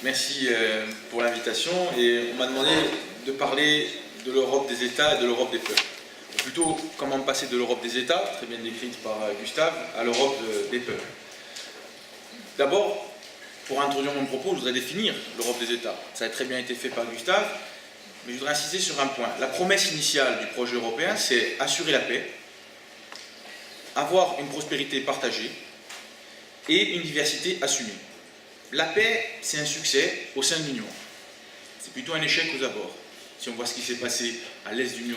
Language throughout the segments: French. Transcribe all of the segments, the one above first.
Merci pour l'invitation. Et on m'a demandé de parler de l'Europe des États et de l'Europe des peuples. Ou plutôt, comment passer de l'Europe des États, très bien décrite par Gustave, à l'Europe des peuples. D'abord, pour introduire mon propos, je voudrais définir l'Europe des États. Ça a très bien été fait par Gustave, mais je voudrais insister sur un point. La promesse initiale du projet européen, c'est assurer la paix, avoir une prospérité partagée et une diversité assumée. La paix, c'est un succès au sein de l'Union. C'est plutôt un échec aux abords. Si on voit ce qui s'est passé à l'est du mur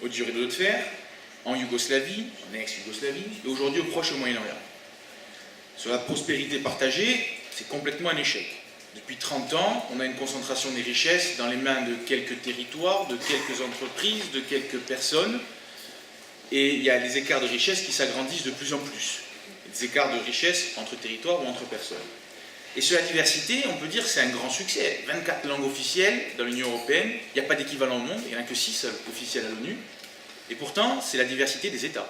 au du rideau de fer, en Yougoslavie, en ex-Yougoslavie, et aujourd'hui au Proche et au Moyen-Orient. Sur la prospérité partagée, c'est complètement un échec. Depuis 30 ans, on a une concentration des richesses dans les mains de quelques territoires, de quelques entreprises, de quelques personnes, et il y a des écarts de richesse qui s'agrandissent de plus en plus. Des écarts de richesse entre territoires ou entre personnes. Et sur la diversité, on peut dire que c'est un grand succès. 24 langues officielles dans l'Union européenne, il n'y a pas d'équivalent au monde, il n'y en a que 6 officielles à l'ONU. Et pourtant, c'est la diversité des États.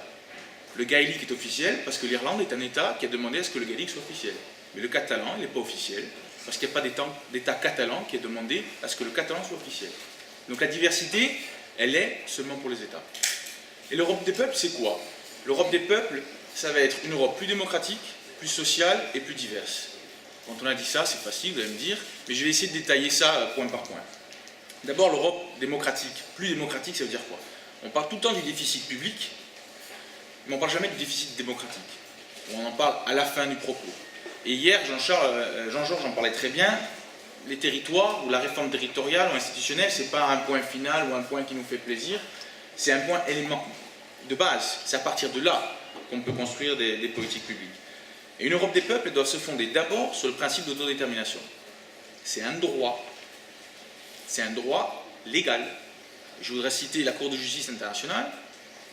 Le gaélique est officiel parce que l'Irlande est un État qui a demandé à ce que le gaélique soit officiel. Mais le catalan, il n'est pas officiel parce qu'il n'y a pas d'État catalan qui a demandé à ce que le catalan soit officiel. Donc la diversité, elle est seulement pour les États. Et l'Europe des peuples, c'est quoi? L'Europe des peuples, ça va être une Europe plus démocratique, plus sociale et plus diverse. Quand on a dit ça, c'est facile, vous allez me dire, mais je vais essayer de détailler ça point par point. D'abord, l'Europe démocratique. Plus démocratique, ça veut dire quoi? On parle tout le temps du déficit public, mais on ne parle jamais du déficit démocratique. On en parle à la fin du propos. Et hier, Jean-Georges en parlait très bien, les territoires ou la réforme territoriale ou institutionnelle, ce n'est pas un point final ou un point qui nous fait plaisir, c'est un point élément de base. C'est à partir de là qu'on peut construire des politiques publiques. Et une Europe des peuples doit se fonder d'abord sur le principe d'autodétermination. C'est un droit légal. Je voudrais citer la Cour de justice internationale,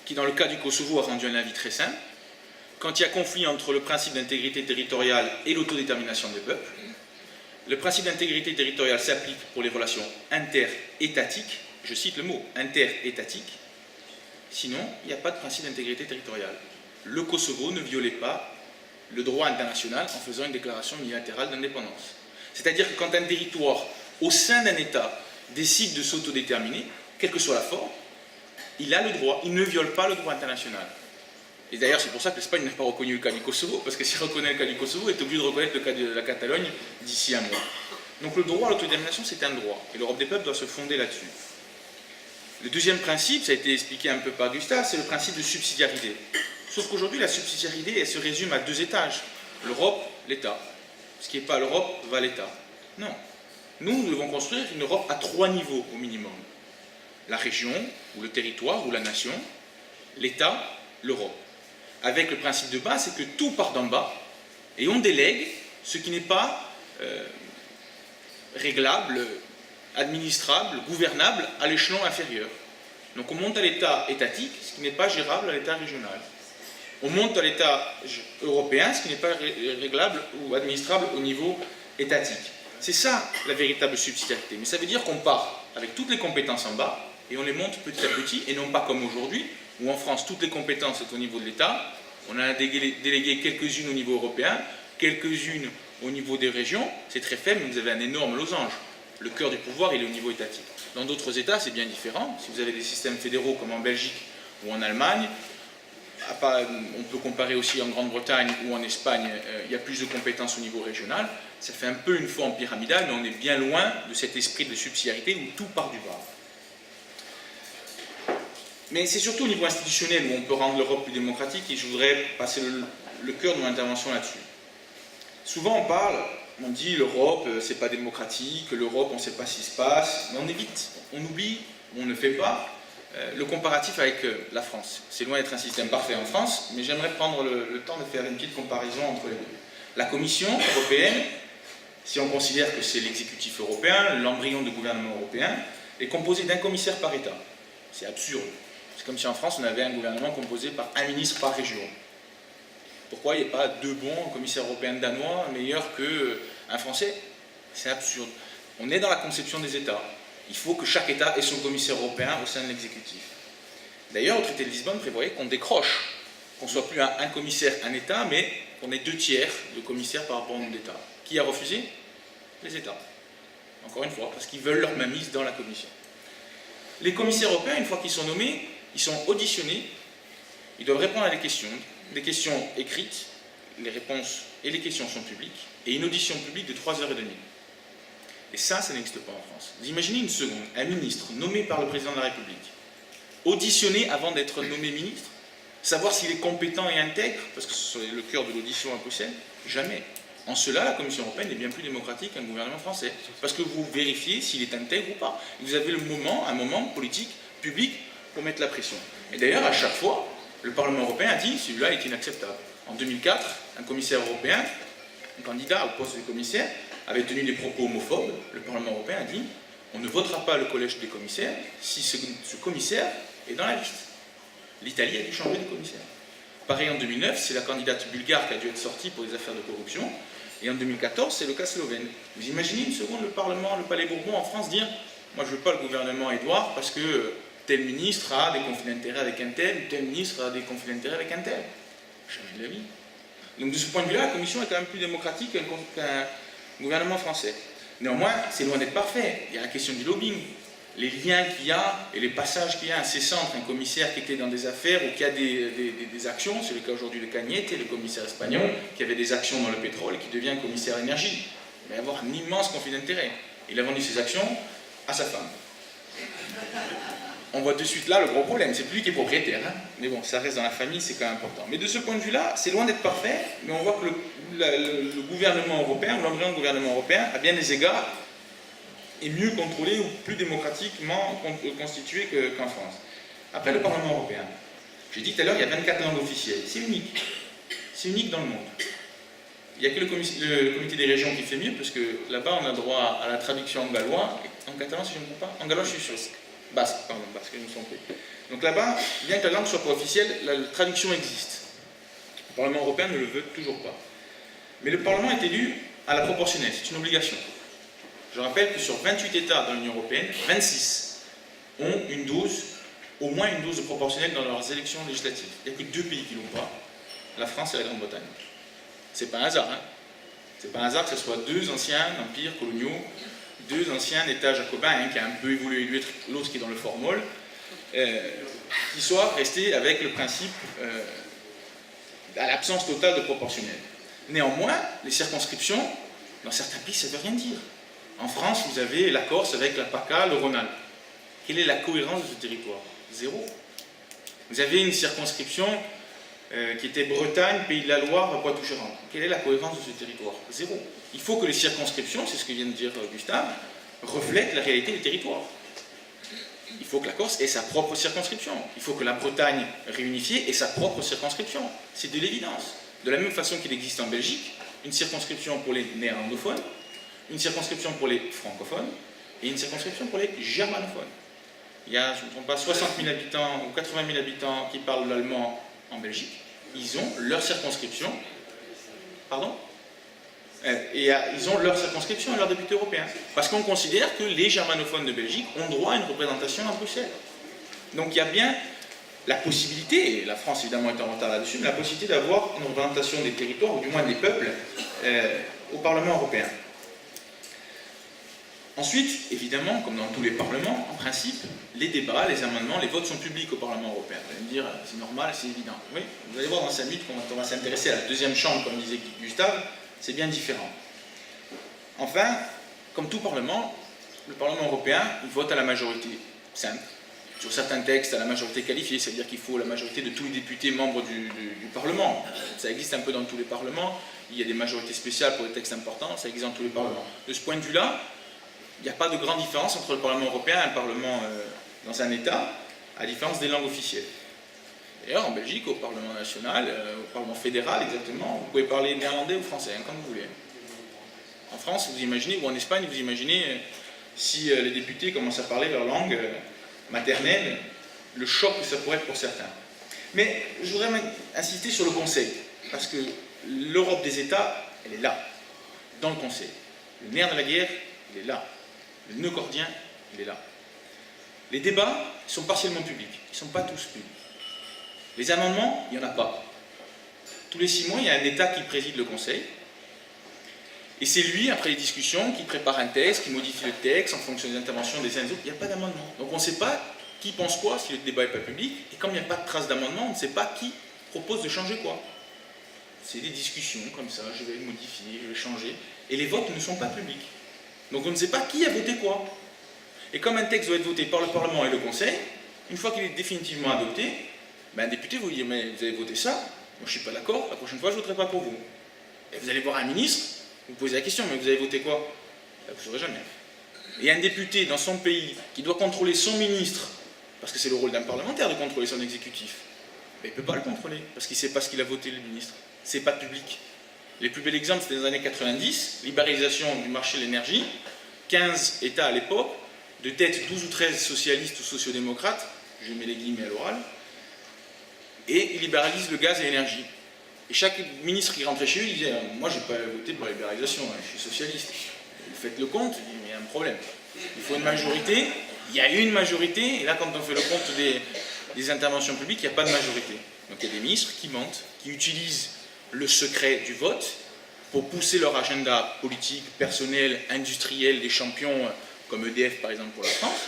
qui dans le cas du Kosovo a rendu un avis très simple. Quand il y a conflit entre le principe d'intégrité territoriale et l'autodétermination des peuples, le principe d'intégrité territoriale s'applique pour les relations interétatiques, je cite le mot, interétatiques, sinon il n'y a pas de principe d'intégrité territoriale. Le Kosovo ne violait pas le droit international en faisant une déclaration unilatérale d'indépendance. C'est-à-dire que quand un territoire, au sein d'un État, décide de s'autodéterminer, quelle que soit la forme, il a le droit, il ne viole pas le droit international. Et d'ailleurs, c'est pour ça que l'Espagne n'a pas reconnu le cas du Kosovo, parce que s'il reconnaît le cas du Kosovo, il est obligé de reconnaître le cas de la Catalogne d'ici un mois. Donc le droit à l'autodétermination, c'est un droit, et l'Europe des peuples doit se fonder là-dessus. Le deuxième principe, ça a été expliqué un peu par Gustave, c'est le principe de subsidiarité. Sauf qu'aujourd'hui, la subsidiarité, elle se résume à 2 étages. L'Europe, l'État. Ce qui n'est pas l'Europe va l'État. Non. Nous devons construire une Europe à 3 niveaux au minimum. La région, ou le territoire, ou la nation, l'État, l'Europe. Avec le principe de base, c'est que tout part d'en bas, et on délègue ce qui n'est pas réglable, administrable, gouvernable à l'échelon inférieur. Donc on monte à l'État étatique, ce qui n'est pas gérable à l'État régional. On monte à l'État européen, ce qui n'est pas réglable ou administrable au niveau étatique. C'est ça la véritable subsidiarité. Mais ça veut dire qu'on part avec toutes les compétences en bas et on les monte petit à petit, et non pas comme aujourd'hui, où en France toutes les compétences sont au niveau de l'État. On a délégué quelques-unes au niveau européen, quelques-unes au niveau des régions. C'est très faible, mais vous avez un énorme losange. Le cœur du pouvoir, il est au niveau étatique. Dans d'autres États, c'est bien différent. Si vous avez des systèmes fédéraux comme en Belgique ou en Allemagne, on peut comparer aussi en Grande-Bretagne ou en Espagne, il y a plus de compétences au niveau régional. Ça fait un peu une forme pyramidale, mais on est bien loin de cet esprit de subsidiarité où tout part du bas. Mais c'est surtout au niveau institutionnel où on peut rendre l'Europe plus démocratique, et je voudrais passer le cœur de mon intervention là-dessus. Souvent on dit l'Europe, c'est pas démocratique, l'Europe, on ne sait pas ce qui se passe, mais on évite, on oublie, on ne fait pas le comparatif avec la France. C'est loin d'être un système parfait en France, mais j'aimerais prendre le temps de faire une petite comparaison entre les deux. La Commission européenne, si on considère que c'est l'exécutif européen, l'embryon de gouvernement européen, est composée d'un commissaire par État. C'est absurde. C'est comme si en France on avait un gouvernement composé par un ministre par région. Pourquoi il n'y a pas 2 bons commissaires européens danois meilleurs qu'un Français? C'est absurde. On est dans la conception des États. Il faut que chaque État ait son commissaire européen au sein de l'exécutif. D'ailleurs, le traité de Lisbonne prévoyait qu'on décroche, qu'on ne soit plus un commissaire, un État, mais qu'on ait 2 tiers de commissaires par rapport au nombre d'États. Qui a refusé? Les États. Encore une fois, parce qu'ils veulent leur mainmise dans la Commission. Les commissaires européens, une fois qu'ils sont nommés, ils sont auditionnés, ils doivent répondre à des questions écrites, les réponses et les questions sont publiques, et une audition publique de 3h30. Et ça n'existe pas en France. Vous imaginez une seconde, un ministre nommé par le président de la République, auditionné avant d'être nommé ministre, savoir s'il est compétent et intègre, parce que c'est le cœur de l'audition à Bruxelles, jamais. En cela, la Commission européenne est bien plus démocratique qu'un gouvernement français, parce que vous vérifiez s'il est intègre ou pas. Vous avez un moment politique, public, pour mettre la pression. Et d'ailleurs, à chaque fois, le Parlement européen a dit celui-là est inacceptable. En 2004, un commissaire européen, un candidat au poste de commissaire, avait tenu des propos homophobes. Le Parlement européen a dit on ne votera pas le collège des commissaires si ce commissaire est dans la liste. L'Italie a dû changer de commissaire. Pareil en 2009, c'est la candidate bulgare qui a dû être sortie pour des affaires de corruption. Et en 2014, c'est le cas slovène. Vous imaginez une seconde le Parlement, le Palais Bourbon en France dire moi je ne veux pas le gouvernement Édouard parce que tel ministre a des conflits d'intérêts avec un tel, ou tel ministre a des conflits d'intérêts avec un tel. Jamais de la vie. Donc de ce point de vue-là, la Commission est quand même plus démocratique qu'un gouvernement français. Néanmoins, c'est loin d'être parfait. Il y a la question du lobbying. Les liens qu'il y a et les passages qu'il y a incessants entre un commissaire qui était dans des affaires ou qui a des actions, c'est le cas aujourd'hui de Cañete, le commissaire espagnol, qui avait des actions dans le pétrole et qui devient commissaire énergie. Il va y avoir un immense conflit d'intérêts. Il a vendu ses actions à sa femme. On voit de suite là le gros problème, c'est plus lui qui est propriétaire, hein. Mais bon, ça reste dans la famille, c'est quand même important. Mais de ce point de vue-là, c'est loin d'être parfait, mais on voit que le gouvernement européen, ou l'embryon gouvernement européen, à bien des égards, est mieux contrôlé ou plus démocratiquement constitué qu'en France. Après, le Parlement européen. J'ai dit tout à l'heure, il y a 24 langues officielles. C'est unique. C'est unique dans le monde. Il n'y a que le comité des régions qui fait mieux, parce que là-bas, on a droit à la traduction en gallois, et en catalan, si je ne me trompe pas. En gallois, je suis sûr. Basque, je me trompe. Donc là-bas, bien que la langue ne soit pas officielle, la traduction existe. Le Parlement européen ne le veut toujours pas. Mais le Parlement est élu à la proportionnelle, c'est une obligation. Je rappelle que sur 28 États dans l'Union européenne, 26 ont au moins une dose de proportionnelle dans leurs élections législatives. Il n'y a que 2 pays qui ne l'ont pas, la France et la Grande-Bretagne. C'est pas un hasard, hein. C'est pas un hasard que ce soit 2 anciens empires coloniaux, 2 anciens États jacobins, un qui a un peu évolué, l'autre qui est dans le formol, qui soient restés avec le principe à l'absence totale de proportionnel. Néanmoins, les circonscriptions, dans certains pays, ça ne veut rien dire. En France, vous avez la Corse avec la PACA, le Rhône-Alpes. Quelle est la cohérence de ce territoire? Zéro. Vous avez une circonscription qui était Bretagne, Pays de la Loire, Poitou-Charentes. Quelle est la cohérence de ce territoire? Zéro. Il faut que les circonscriptions, c'est ce que vient de dire Gustave, reflètent la réalité des territoires. Il faut que la Corse ait sa propre circonscription. Il faut que la Bretagne réunifiée ait sa propre circonscription. C'est de l'évidence. De la même façon qu'il existe en Belgique, une circonscription pour les néerlandophones, une circonscription pour les francophones et une circonscription pour les germanophones. Il y a, je ne me trompe pas, 60 000 habitants ou 80 000 habitants qui parlent l'allemand en Belgique. Ils ont leur circonscription. Pardon ? Et ils ont leur circonscription et leurs députés européens. Parce qu'on considère que les germanophones de Belgique ont droit à une représentation à Bruxelles. Donc il y a bien la possibilité, et la France évidemment est en retard là-dessus, mais la possibilité d'avoir une représentation des territoires, ou du moins des peuples, au Parlement européen. Ensuite, évidemment, comme dans tous les parlements, en principe, les débats, les amendements, les votes sont publics au Parlement européen. Vous allez me dire, c'est normal, c'est évident. Oui, vous allez voir dans 5 minutes, quand on va s'intéresser à la deuxième chambre, comme disait Gustave, c'est bien différent. Enfin, comme tout parlement, le Parlement européen vote à la majorité simple. Sur certains textes, à la majorité qualifiée, c'est-à-dire qu'il faut la majorité de tous les députés membres du Parlement. Ça existe un peu dans tous les parlements. Il y a des majorités spéciales pour les textes importants, ça existe dans tous les parlements. De ce point de vue-là, il n'y a pas de grande différence entre le Parlement européen et un Parlement dans un État, à différence des langues officielles. D'ailleurs, en Belgique, au Parlement national, au Parlement fédéral exactement, vous pouvez parler néerlandais ou français, hein, comme vous voulez. En France, vous imaginez, ou en Espagne, vous imaginez, si les députés commencent à parler leur langue maternelle, le choc que ça pourrait être pour certains. Mais je voudrais insister sur le Conseil, parce que l'Europe des États, elle est là, dans le Conseil. Le nerf de la guerre, il est là. Le nœud cordien, il est là. Les débats sont partiellement publics, ils ne sont pas tous publics. Les amendements, il n'y en a pas. Tous les 6 mois, il y a un État qui préside le Conseil. Et c'est lui, après les discussions, qui prépare un texte, qui modifie le texte en fonction des interventions des uns et des autres. Il n'y a pas d'amendement. Donc on ne sait pas qui pense quoi si le débat n'est pas public. Et comme il n'y a pas de trace d'amendement, on ne sait pas qui propose de changer quoi. C'est des discussions comme ça, je vais modifier, je vais changer. Et les votes ne sont pas publics. Donc on ne sait pas qui a voté quoi. Et comme un texte doit être voté par le Parlement et le Conseil, une fois qu'il est définitivement adopté, ben un député vous dit mais vous avez voté ça, moi je ne suis pas d'accord, la prochaine fois je ne voterai pas pour vous. Et vous allez voir un ministre, vous posez la question, mais vous avez voté quoi? Ben, vous ne saurez jamais. Et un député dans son pays qui doit contrôler son ministre, parce que c'est le rôle d'un parlementaire de contrôler son exécutif, ben, il ne peut pas le contrôler, parce qu'il ne sait pas ce qu'il a voté le ministre. C'est pas public. Les plus bels exemples, c'était dans les années 90, libéralisation du marché de l'énergie, 15 États à l'époque, de tête 12 ou 13 socialistes ou sociodémocrates, je mets les guillemets à l'oral, et ils libéralisent le gaz et l'énergie. Et chaque ministre qui rentrait chez lui, il disait « Moi, je n'ai pas voté pour la libéralisation, hein, je suis socialiste. » Vous faites le compte, il dit « Mais il y a un problème. Il faut une majorité. » Il y a une majorité, et là, quand on fait le compte des interventions publiques, il n'y a pas de majorité. Donc il y a des ministres qui mentent, qui utilisent le secret du vote pour pousser leur agenda politique, personnel, industriel, des champions comme EDF par exemple pour la France,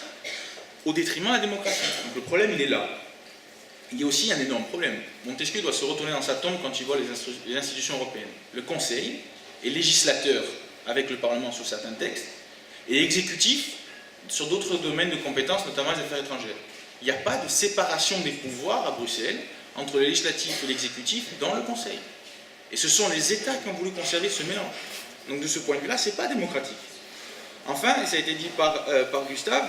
au détriment de la démocratie. Donc le problème il est là. Il y a aussi un énorme problème. Montesquieu doit se retourner dans sa tombe quand il voit les institutions européennes. Le Conseil est législateur avec le Parlement sur certains textes et exécutif sur d'autres domaines de compétences, notamment les affaires étrangères. Il n'y a pas de séparation des pouvoirs à Bruxelles entre le législatif et l'exécutif dans le Conseil. Et ce sont les États qui ont voulu conserver ce mélange. Donc de ce point de vue-là, ce n'est pas démocratique. Enfin, et ça a été dit par Gustave,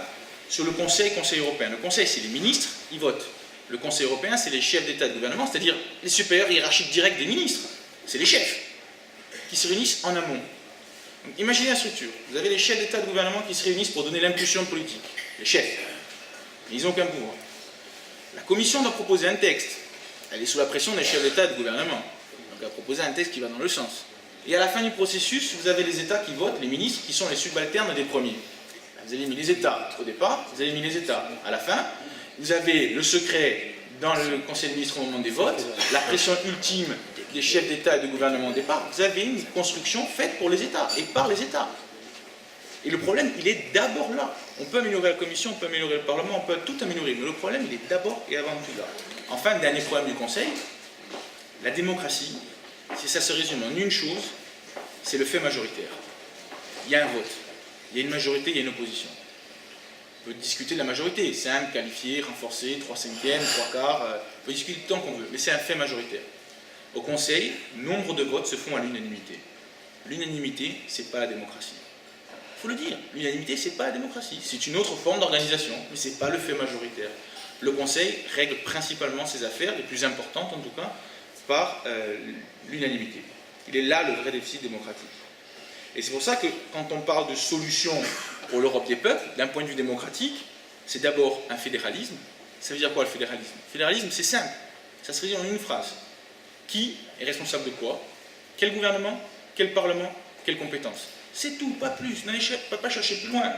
sur le Conseil européen. Le Conseil, c'est les ministres, ils votent. Le Conseil européen, c'est les chefs d'État et de gouvernement, c'est-à-dire les supérieurs hiérarchiques directs des ministres. C'est les chefs qui se réunissent en amont. Donc, imaginez la structure. Vous avez les chefs d'État et de gouvernement qui se réunissent pour donner l'impulsion politique. Les chefs. Ils n'ont aucun pouvoir. La Commission doit proposer un texte. Elle est sous la pression des chefs d'État et de gouvernement. Donc elle va proposer un texte qui va dans le sens. Et à la fin du processus, vous avez les États qui votent, les ministres qui sont les subalternes des premiers. Vous avez mis les États au départ, vous avez mis les États à la fin. Vous avez le secret dans le Conseil des ministres au moment des votes, la pression ultime des chefs d'État et de gouvernement au départ. Vous avez une construction faite pour les États et par les États. Et le problème, il est d'abord là. On peut améliorer la Commission, on peut améliorer le Parlement, on peut tout améliorer, mais le problème, il est d'abord et avant tout là. Enfin, le dernier problème du Conseil, la démocratie, si ça se résume en une chose, c'est le fait majoritaire. Il y a un vote, il y a une majorité, il y a une opposition. On peut discuter de la majorité, simple, qualifié, renforcé, 3/5, 3/4, on peut discuter tant qu'on veut, mais c'est un fait majoritaire. Au Conseil, nombre de votes se font à l'unanimité. L'unanimité, c'est pas la démocratie. Il faut le dire, l'unanimité, c'est pas la démocratie. C'est une autre forme d'organisation, mais c'est pas le fait majoritaire. Le Conseil règle principalement ses affaires, les plus importantes en tout cas, par l'unanimité. Il est là le vrai déficit démocratique. Et c'est pour ça que quand on parle de solution pour l'Europe des peuples, d'un point de vue démocratique, c'est d'abord un fédéralisme. Ça veut dire quoi le fédéralisme? Le fédéralisme, c'est simple. Ça se résume en une phrase. Qui est responsable de quoi? Quel gouvernement? Quel parlement? Quelles compétences? C'est tout, pas plus. N'allez pas chercher plus loin.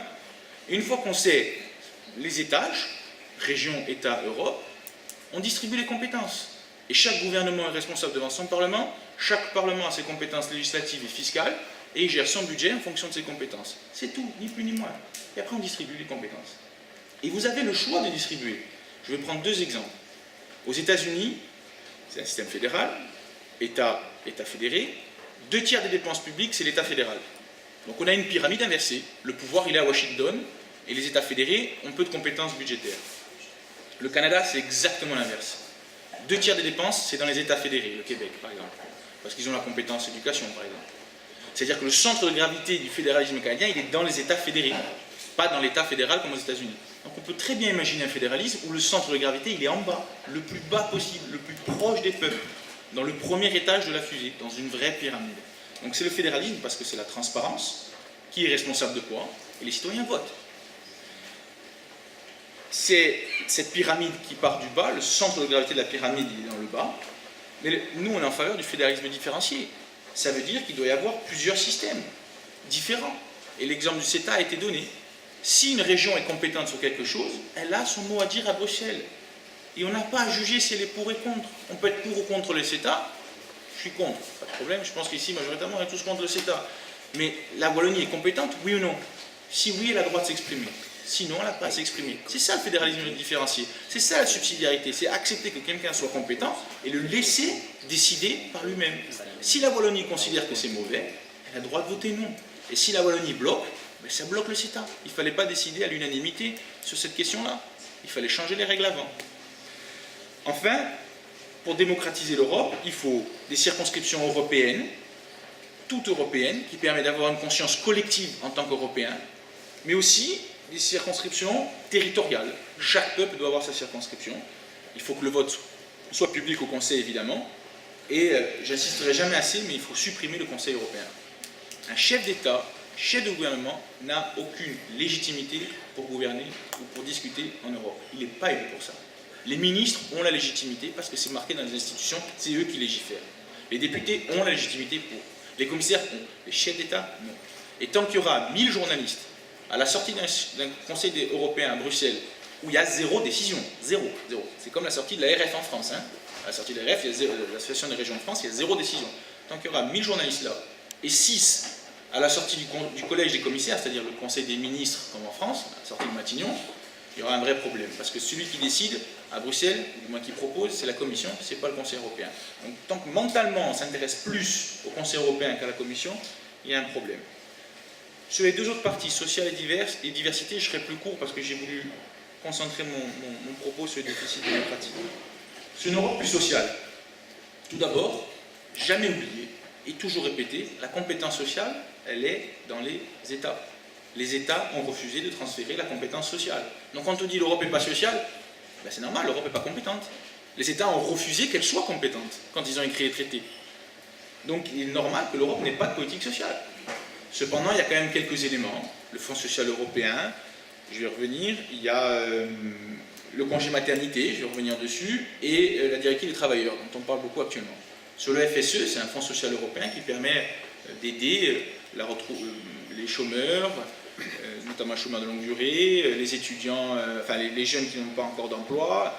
Et une fois qu'on sait les étages, région, État, Europe, on distribue les compétences. Et chaque gouvernement est responsable devant son Parlement, chaque Parlement a ses compétences législatives et fiscales, et il gère son budget en fonction de ses compétences. C'est tout, ni plus ni moins. Et après on distribue les compétences. Et vous avez le choix de distribuer. Je vais prendre deux exemples. Aux États-Unis, c'est un système fédéral, État fédéré, 2/3 des dépenses publiques, c'est l'État fédéral. Donc on a une pyramide inversée, le pouvoir il est à Washington, et les États fédérés ont peu de compétences budgétaires. Le Canada, c'est exactement l'inverse. 2/3 des dépenses, c'est dans les États fédérés, le Québec par exemple, parce qu'ils ont la compétence éducation par exemple. C'est-à-dire que le centre de gravité du fédéralisme canadien, il est dans les États fédérés, pas dans l'État fédéral comme aux États-Unis. Donc on peut très bien imaginer un fédéralisme où le centre de gravité, il est en bas, le plus bas possible, le plus proche des peuples, dans le premier étage de la fusée, dans une vraie pyramide. Donc c'est le fédéralisme parce que c'est la transparence, qui est responsable de quoi, et les citoyens votent. C'est cette pyramide qui part du bas, le centre de gravité de la pyramide il est dans le bas, mais nous on est en faveur du fédéralisme différencié. Ça veut dire qu'il doit y avoir plusieurs systèmes différents. Et l'exemple du CETA a été donné. Si une région est compétente sur quelque chose, elle a son mot à dire à Bruxelles. Et on n'a pas à juger si elle est pour et contre. On peut être pour ou contre le CETA. Je suis contre, pas de problème. Je pense qu'ici, majoritairement, on est tous contre le CETA. Mais la Wallonie est compétente, oui ou non? Si oui, elle a le droit de s'exprimer. Sinon, elle n'a pas à s'exprimer. C'est ça le fédéralisme différencié. C'est ça la subsidiarité. C'est accepter que quelqu'un soit compétent et le laisser décider par lui-même. Si la Wallonie considère que c'est mauvais, elle a le droit de voter non. Et si la Wallonie bloque, ben ça bloque le CETA. Il ne fallait pas décider à l'unanimité sur cette question-là. Il fallait changer les règles avant. Enfin, pour démocratiser l'Europe, il faut des circonscriptions européennes, toutes européennes, qui permettent d'avoir une conscience collective en tant qu'Européens, mais aussi des circonscriptions territoriales. Chaque peuple doit avoir sa circonscription. Il faut que le vote soit public au Conseil, évidemment. Et j'insisterai jamais assez, mais il faut supprimer le Conseil européen. Un chef d'État, chef de gouvernement, n'a aucune légitimité pour gouverner ou pour discuter en Europe. Il n'est pas élu pour ça. Les ministres ont la légitimité parce que c'est marqué dans les institutions, c'est eux qui légifèrent. Les députés ont la légitimité pour. Les commissaires ont. Les chefs d'État, non. Et tant qu'il y aura 1000 journalistes à la sortie d'un Conseil européen à Bruxelles, où il y a zéro décision, zéro. C'est comme la sortie de la RF en France. Hein. À la sortie de la RF, l'Association des régions de France, il y a zéro décision. Tant qu'il y aura 1000 journalistes là, et 6 à la sortie du collège des commissaires, c'est-à-dire le Conseil des ministres, comme en France, à la sortie de Matignon, il y aura un vrai problème. Parce que celui qui décide à Bruxelles, ou du moins qui propose, c'est la Commission, c'est pas le Conseil européen. Donc tant que mentalement on s'intéresse plus au Conseil européen qu'à la Commission, il y a un problème. Sur les deux autres parties, sociale et diversité, je serai plus court parce que j'ai voulu concentrer mon propos sur le déficit démocratique. Sur une Europe plus sociale, tout d'abord, jamais oublier et toujours répéter, la compétence sociale, elle est dans les États. Les États ont refusé de transférer la compétence sociale. Donc quand on dit l'Europe n'est pas sociale, ben c'est normal, l'Europe n'est pas compétente. Les États ont refusé qu'elle soit compétente quand ils ont écrit les traités. Donc il est normal que l'Europe n'ait pas de politique sociale. Cependant, il y a quand même quelques éléments. Le Fonds social européen, je vais revenir, il y a le congé maternité, je vais revenir dessus, et la directive des travailleurs, dont on parle beaucoup actuellement. Sur le FSE, c'est un Fonds social européen qui permet d'aider les chômeurs, notamment les chômeurs de longue durée, les étudiants, enfin les jeunes qui n'ont pas encore d'emploi.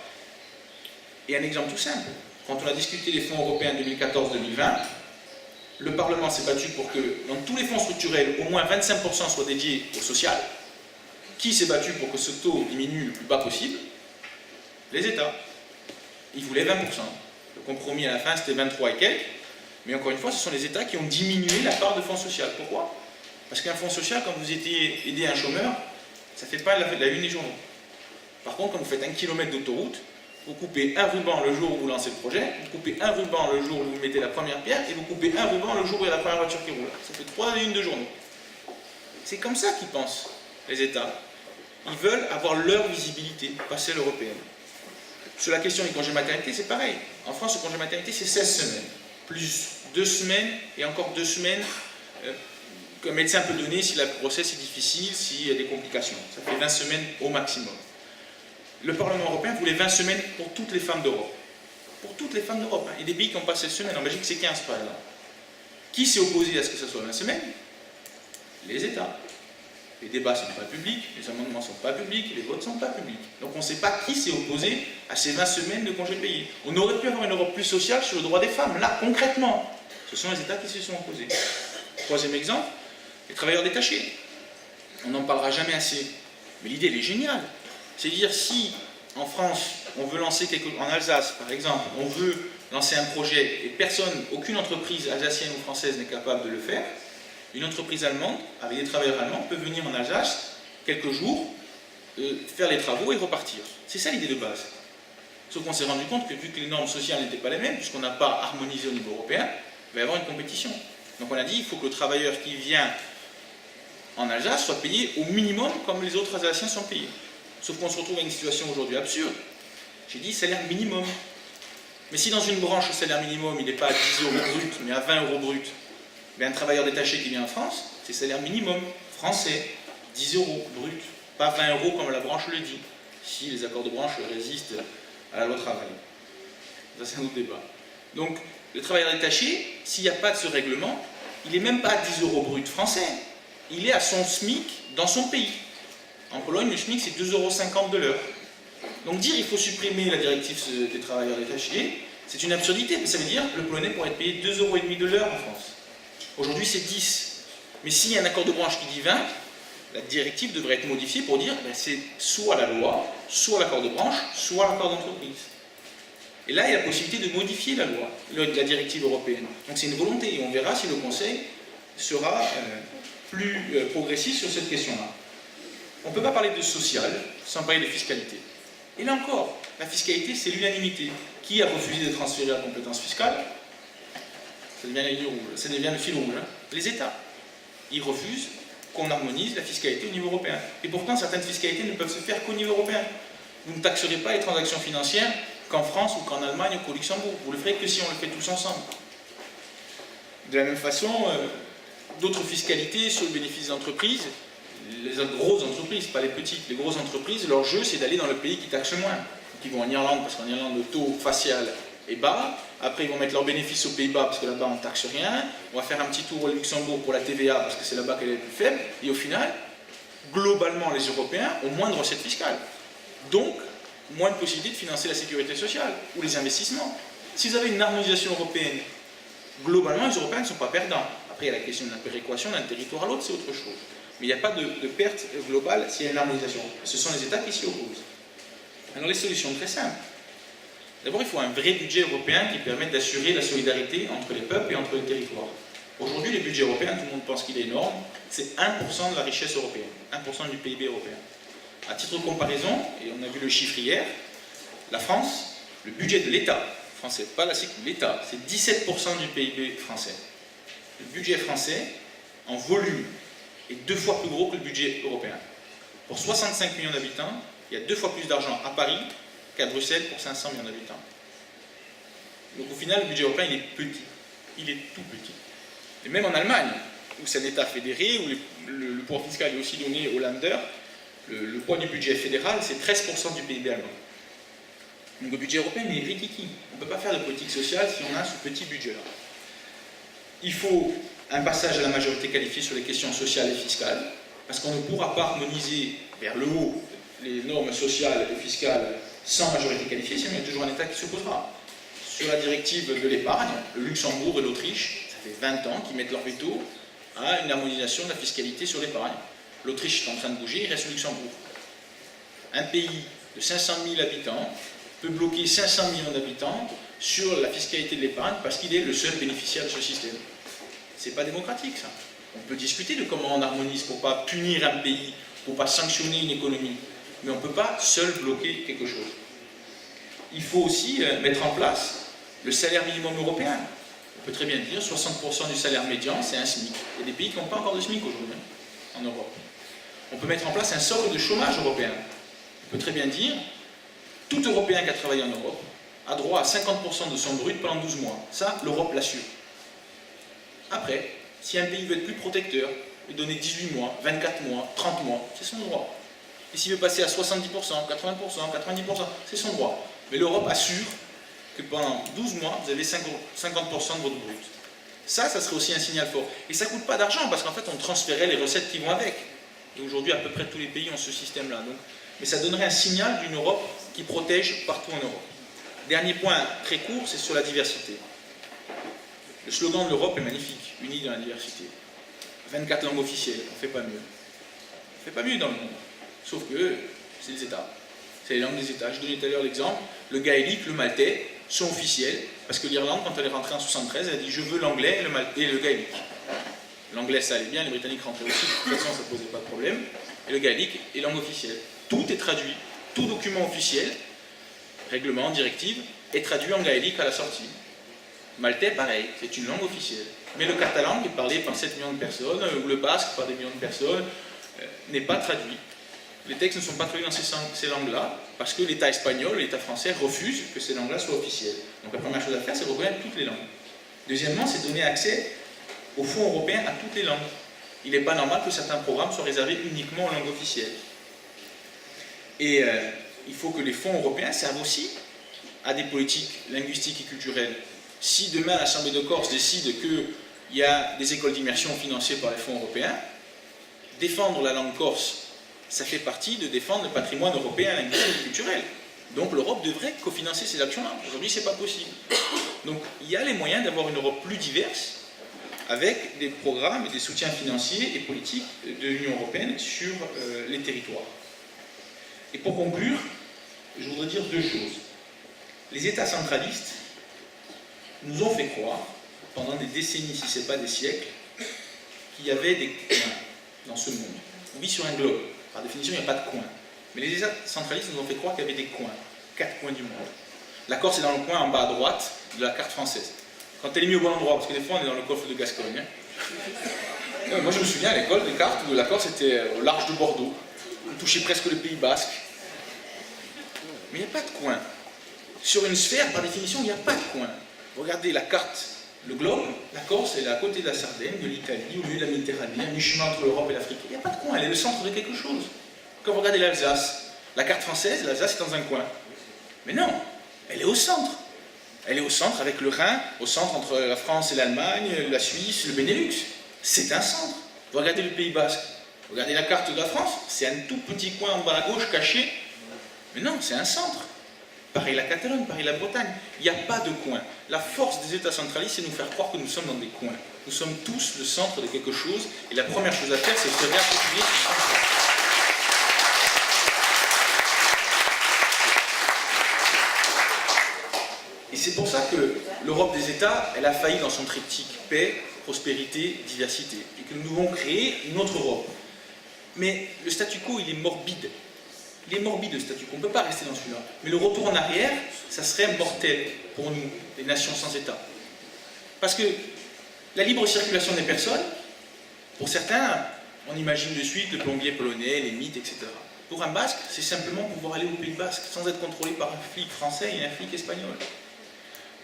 Et un exemple tout simple, quand on a discuté des fonds européens 2014-2020, le Parlement s'est battu pour que dans tous les fonds structurels, au moins 25% soient dédiés au social. Qui s'est battu pour que ce taux diminue le plus bas possible? Les États. Ils voulaient 20%. Le compromis à la fin, c'était 23 et quelques. Mais encore une fois, ce sont les États qui ont diminué la part de fonds social. Pourquoi? Parce qu'un fonds social, quand vous aidez un chômeur, ça ne fait pas la une des journaux. Par contre, quand vous faites 1 kilomètre d'autoroute, vous coupez un ruban le jour où vous lancez le projet, vous coupez un ruban le jour où vous mettez la première pierre, et vous coupez un ruban le jour où il y a la première voiture qui roule. Ça fait 3 et 1 de journaux. C'est comme ça qu'ils pensent, les États. Ils veulent avoir leur visibilité, pas celle européenne. Sur la question du congé maternité, c'est pareil. En France, le congé maternité, c'est 16 semaines, plus 2 semaines, et encore 2 semaines qu'un médecin peut donner si la grossesse est difficile, s'il y a des complications. Ça fait 20 semaines au maximum. Le Parlement européen voulait 20 semaines pour toutes les femmes d'Europe. Pour toutes les femmes d'Europe. Hein. Il y a des pays qui ont pas 16 semaines. En Belgique, c'est 15 par exemple. Qui s'est opposé à ce que ce soit 20 semaines? Les États. Les débats ne sont pas publics, les amendements ne sont pas publics, les votes ne sont pas publics. Donc on ne sait pas qui s'est opposé à ces 20 semaines de congés payés. On aurait pu avoir une Europe plus sociale sur le droit des femmes. Là, concrètement, ce sont les États qui se sont opposés. Troisième exemple, les travailleurs détachés. On n'en parlera jamais assez. Mais l'idée, elle est géniale. C'est-à-dire, si en France, on veut lancer en Alsace, par exemple, on veut lancer un projet et aucune entreprise alsacienne ou française n'est capable de le faire, une entreprise allemande, avec des travailleurs allemands, peut venir en Alsace quelques jours, faire les travaux et repartir. C'est ça l'idée de base. Sauf qu'on s'est rendu compte que vu que les normes sociales n'étaient pas les mêmes, puisqu'on n'a pas harmonisé au niveau européen, il va y avoir une compétition. Donc on a dit, il faut que le travailleur qui vient en Alsace soit payé au minimum comme les autres Alsaciens sont payés. Sauf qu'on se retrouve à une situation aujourd'hui absurde. J'ai dit salaire minimum. Mais si dans une branche le salaire minimum il n'est pas à 10 € brut, mais à 20 € brut, bien, un travailleur détaché qui vient en France, c'est salaire minimum français, 10 € brut, pas 20 € comme la branche le dit, si les accords de branche résistent à la loi travail. Ça c'est un autre débat. Donc le travailleur détaché, s'il n'y a pas de ce règlement, il n'est même pas à 10 € brut français, il est à son SMIC dans son pays. En Pologne, le SMIC, c'est 2,50 € de l'heure. Donc dire qu'il faut supprimer la directive des travailleurs détachés, c'est une absurdité. Ça veut dire que le Polonais pourrait être payé 2,50 € de l'heure en France. Aujourd'hui, c'est 10. Mais s'il y a un accord de branche qui dit 20, la directive devrait être modifiée pour dire ben, c'est soit la loi, soit l'accord de branche, soit l'accord d'entreprise. Et là, il y a la possibilité de modifier la loi, la directive européenne. Donc c'est une volonté, et on verra si le Conseil sera plus progressif sur cette question-là. On ne peut pas parler de social sans parler de fiscalité. Et là encore, la fiscalité, c'est l'unanimité. Qui a refusé de transférer la compétence fiscale? Ça devient la ligne rouge, ça devient le fil rouge. Hein. Les États. Ils refusent qu'on harmonise la fiscalité au niveau européen. Et pourtant, certaines fiscalités ne peuvent se faire qu'au niveau européen. Vous ne taxerez pas les transactions financières qu'en France ou qu'en Allemagne ou qu'au Luxembourg. Vous le ferez que si on le fait tous ensemble. De la même façon, d'autres fiscalités sur le bénéfice des entreprises, les grosses entreprises, pas les petites, les grosses entreprises, leur jeu c'est d'aller dans le pays qui taxe le moins. Donc ils vont en Irlande parce qu'en Irlande le taux facial est bas, après ils vont mettre leurs bénéfices aux Pays-Bas parce que là-bas on ne taxe rien, on va faire un petit tour au Luxembourg pour la TVA parce que c'est là-bas qu'elle est la plus faible, et au final, globalement les Européens ont moins de recettes fiscales. Donc, moins de possibilités de financer la sécurité sociale ou les investissements. Si vous avez une harmonisation européenne, globalement les Européens ne sont pas perdants. Après il y a la question de la péréquation d'un territoire à l'autre, c'est autre chose. Mais il n'y a pas de perte globale s'il y a une harmonisation. Ce sont les États qui s'y opposent. Alors les solutions sont très simples. D'abord, il faut un vrai budget européen qui permette d'assurer la solidarité entre les peuples et entre les territoires. Aujourd'hui, le budget européen, tout le monde pense qu'il est énorme, c'est 1% de la richesse européenne, 1% du PIB européen. À titre de comparaison, et on a vu le chiffre hier, la France, le budget de l'État français, pas la Sécu, l'État, c'est 17% du PIB français. Le budget français, en volume, est 2 fois plus gros que le budget européen. Pour 65 millions d'habitants, il y a 2 fois plus d'argent à Paris qu'à Bruxelles pour 500 millions d'habitants. Donc au final, le budget européen, il est petit. Il est tout petit. Et même en Allemagne, où c'est un État fédéré, où le pouvoir fiscal est aussi donné aux Länder, le poids du budget fédéral, c'est 13% du PIB allemand. Donc le budget européen est rikiki. On ne peut pas faire de politique sociale si on a ce petit budget-là. Il faut un passage à la majorité qualifiée sur les questions sociales et fiscales, parce qu'on ne pourra pas harmoniser vers le haut les normes sociales et fiscales sans majorité qualifiée, sinon il y a toujours un État qui s'opposera. Sur la directive de l'épargne, le Luxembourg et l'Autriche, ça fait 20 ans qu'ils mettent leur veto à une harmonisation de la fiscalité sur l'épargne. L'Autriche est en train de bouger, il reste le Luxembourg. Un pays de 500 000 habitants peut bloquer 500 millions d'habitants sur la fiscalité de l'épargne parce qu'il est le seul bénéficiaire de ce système. C'est pas démocratique, ça. On peut discuter de comment on harmonise pour ne pas punir un pays, pour ne pas sanctionner une économie, mais on ne peut pas seul bloquer quelque chose. Il faut aussi mettre en place le salaire minimum européen. On peut très bien dire 60% du salaire médian, c'est un SMIC. Il y a des pays qui n'ont pas encore de SMIC aujourd'hui, en Europe. On peut mettre en place un socle de chômage européen. On peut très bien dire tout Européen qui a travaillé en Europe a droit à 50% de son brut pendant 12 mois. Ça, l'Europe l'assure. Après, si un pays veut être plus protecteur, lui donner 18 mois, 24 mois, 30 mois, c'est son droit. Et s'il veut passer à 70%, 80%, 90%, c'est son droit. Mais l'Europe assure que pendant 12 mois, vous avez 50% de votre brut. Ça serait aussi un signal fort. Et ça ne coûte pas d'argent, parce qu'en fait, on transférait les recettes qui vont avec. Et aujourd'hui, à peu près tous les pays ont ce système-là. Mais ça donnerait un signal d'une Europe qui protège partout en Europe. Dernier point très court, c'est sur la diversité. Le slogan de l'Europe est magnifique, unie dans la diversité. 24 langues officielles, on ne fait pas mieux. On ne fait pas mieux dans le monde. Sauf que c'est les États. C'est les langues des États. Je donnais tout à l'heure l'exemple. Le gaélique, le maltais sont officiels parce que l'Irlande, quand elle est rentrée en 1973, elle a dit je veux l'anglais et le gaélique. L'anglais, ça allait bien, les Britanniques rentraient aussi. De toute façon, ça ne posait pas de problème. Et le gaélique est langue officielle. Tout est traduit. Tout document officiel, règlement, directive, est traduit en gaélique à la sortie. Maltais, pareil, c'est une langue officielle. Mais le catalan, qui est parlé par 7 millions de personnes, ou le basque, par des millions de personnes, n'est pas traduit. Les textes ne sont pas traduits dans ces langues-là, parce que l'État espagnol, l'État français refuse que ces langues-là soient officielles. Donc la première chose à faire, c'est reconnaître toutes les langues. Deuxièmement, c'est donner accès aux fonds européens à toutes les langues. Il n'est pas normal que certains programmes soient réservés uniquement aux langues officielles. Et il faut que les fonds européens servent aussi à des politiques linguistiques et culturelles. Si demain l'Assemblée de Corse décide qu'il y a des écoles d'immersion financées par les fonds européens, défendre la langue corse, ça fait partie de défendre le patrimoine européen linguistique et culturel. Donc l'Europe devrait cofinancer ces actions-là. Aujourd'hui, ce n'est pas possible. Donc il y a les moyens d'avoir une Europe plus diverse, avec des programmes et des soutiens financiers et politiques de l'Union européenne sur les territoires. Et pour conclure, je voudrais dire deux choses. Les États centralistes nous ont fait croire, pendant des décennies, si ce n'est pas des siècles, qu'il y avait des coins dans ce monde. On vit sur un globe. Par définition, il n'y a pas de coins. Mais les États centralistes nous ont fait croire qu'il y avait des coins. 4 coins du monde. La Corse est dans le coin en bas à droite de la carte française. Quand elle est mise au bon endroit, parce que des fois on est dans le golfe de Gascogne. Hein. Moi je me souviens à l'école des cartes où la Corse était au large de Bordeaux. On touchait presque le Pays Basque. Mais il n'y a pas de coin. Sur une sphère, par définition, il n'y a pas de coin. Regardez la carte, le globe, la Corse, elle est à côté de la Sardaigne, de l'Italie, au milieu de la Méditerranée, à mi-chemin entre l'Europe et l'Afrique. Il n'y a pas de coin, elle est le centre de quelque chose. Quand vous regardez l'Alsace, la carte française, l'Alsace est dans un coin. Mais non, elle est au centre. Elle est au centre avec le Rhin, au centre entre la France et l'Allemagne, la Suisse, le Benelux. C'est un centre. Vous regardez le Pays Basque, vous regardez la carte de la France, c'est un tout petit coin en bas à gauche caché. Mais non, c'est un centre. Pareil la Catalogne, pareil la Bretagne. Il n'y a pas de coin. La force des États centralistes, c'est de nous faire croire que nous sommes dans des coins. Nous sommes tous le centre de quelque chose, et la première chose à faire, c'est se réapproprier ce centre. Et c'est pour ça que l'Europe des États, elle a failli dans son triptyque paix, prospérité, diversité. Et que nous devons créer une autre Europe. Mais le statu quo, il est morbide. Il est morbide le statu quo, on ne peut pas rester dans celui-là. Mais le retour en arrière, ça serait mortel pour nous, les nations sans État. Parce que la libre circulation des personnes, pour certains, on imagine de suite le plombier polonais, les mythes, etc. Pour un Basque, c'est simplement pouvoir aller au Pays Basque sans être contrôlé par un flic français et un flic espagnol.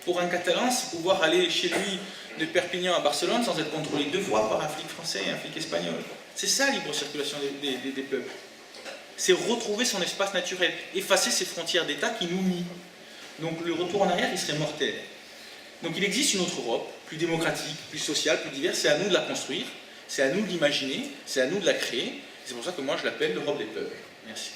Pour un Catalan, c'est pouvoir aller chez lui de Perpignan à Barcelone sans être contrôlé 2 fois par un flic français et un flic espagnol. C'est ça la libre circulation des peuples. C'est retrouver son espace naturel, effacer ces frontières d'État qui nous nient. Donc le retour en arrière, il serait mortel. Donc il existe une autre Europe, plus démocratique, plus sociale, plus diverse, c'est à nous de la construire, c'est à nous de l'imaginer, c'est à nous de la créer. C'est pour ça que moi je l'appelle l'Europe des peuples. Merci.